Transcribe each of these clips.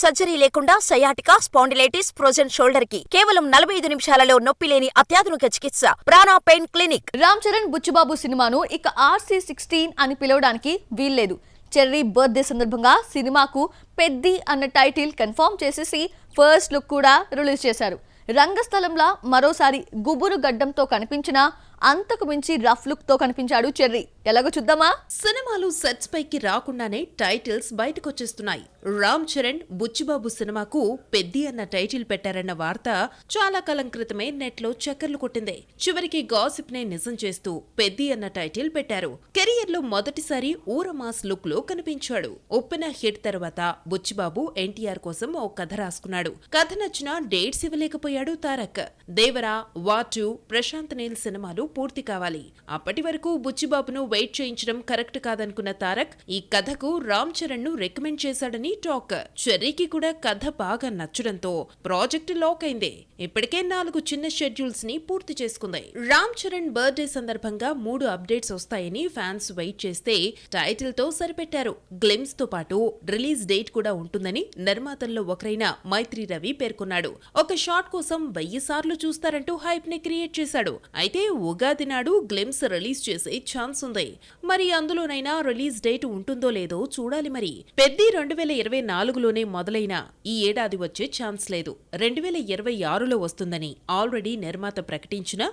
Surgery లేకుండా sciatica, spondylitis, frozen shoulder కి కేవలం 45 నిమిషాలలో నొప్పి లేని అత్యాధునిక చికిత్స ప్రాణ పెయిన్ క్లినిక్. రామ్ చరణ్ బుచ్చిబాబు సినిమాను ఇక RC16 అని పిలవడానికి వీల్లేదు. చెర్రీ బర్త్డే సందర్భంగా సినిమాకు పెద్ది అన్న టైటిల్ కన్ఫర్మ్ చేసేసి ఫస్ట్ లుక్ కూడా రిలీజ్ చేశారు. రంగస్థలంలా మరోసారి గుబురు గడ్డంతో కనిపించినా అంతకు మించి రఫ్ లుక్ తో కనిపించాడు చెర్రీ. ఎలాగో చూద్దామా? సినిమాలు సెట్స్ పైకి రాకుండానే టైటిల్స్ బయటకొచ్చేస్తున్నాయి. రామ్ చరణ్ బుచ్చిబాబు సినిమాకు పెద్ది అన్న టైటిల్ పెట్టారన్న వార్త చాలా కాలం క్రితమే నెట్ లో చక్కర్లు కొట్టింది. చివరికి గాసిప్ నే నిజం చేస్తూ పెద్ది అన్న టైటిల్ పెట్టారు. కెరియర్ లో మొదటిసారి ఊరమాస్ లుక్ లో కనిపించాడు. ఉప్పెన హిట్ తర్వాత బుచ్చిబాబు ఎన్టీఆర్ కోసం ఓ కథ రాసుకున్నాడు. కథ నచ్చినా డేట్స్ ఇవ్వలేకపోయాడు తారక్. దేవరా, వాటు, ప్రశాంత్ నీల్ సినిమాలు పూర్తి కావాలి. అప్పటి వరకు బుచ్చిబాబును వెయిట్ చేయించడం కరెక్ట్ కాదనుకున్న తారక్ ఈ కథకు రామ్ చరణ్ ను రికమెండ్ చేశాడని టాక్. చెర్రీకి కూడా కథ బాగా నచ్చడంతో ప్రాజెక్ట్ లాక్ అయింది. ఇప్పటికే 4 చిన్న షెడ్యూల్స్ ని పూర్తి చేసుకుంది. రామ్ చరణ్ బర్త్డే సందర్భంగా 3 అప్డేట్స్ వస్తాయని ఫ్యాన్స్ వెయిట్ చేస్తే టైటిల్ తో సరిపెట్టారు. గ్లిమ్స్ తో పాటు రిలీజ్ డేట్ కూడా ఉంటుందని నిర్మాతల్లో ఒకరైన మైత్రి రవి పేర్కొన్నాడు. ఒక షాట్ కోసం 1000 సార్లు చూస్తారంటూ హైప్ ని క్రియేట్ చేశాడు. అయితే ఉగాది నాడు గ్లిమ్స్ రిలీజ్ చేసే ఛాన్స్ ఉంది. మరి అందులోనైనా రిలీజ్ డేట్ ఉంటుందో లేదో చూడాలి. మరి పెద్ది 2024లోనే మొదలైన ఈ ఏడాది వచ్చే ఛాన్స్ లేదు. 2026లో వస్తుందని ఆల్రెడీ నిర్మాత ప్రకటించిన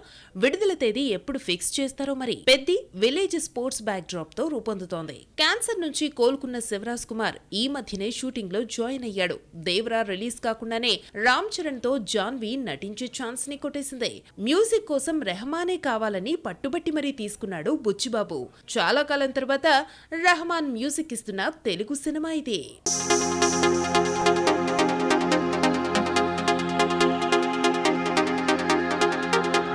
విడుదల తేదీ ఎప్పుడు ఫిక్స్ చేస్తారో మరి. Peddi village sports back drop తో రూపొందుతోంది. క్యాన్సర్ నుంచి కోలుకున్న శివరాజ్ కుమార్ ఈ మధ్యనే షూటింగ్ లో జాయిన్ అయ్యాడు. దేవరా రిలీజ్ కాకుండానే రామ్ చరణ్ తో జాన్వి నటించే ఛాన్స్ ని కొట్టేసింది. మ్యూజిక్ కోసం రెహమానే కావాలని పట్టుబట్టి మరీ తీసుకున్నాడు బుచ్చిబాబు. చాలా కాలం తర్వాత రెహమాన్ మ్యూజిక్ ఇస్తున్న తెలుగు సినిమా ఇది.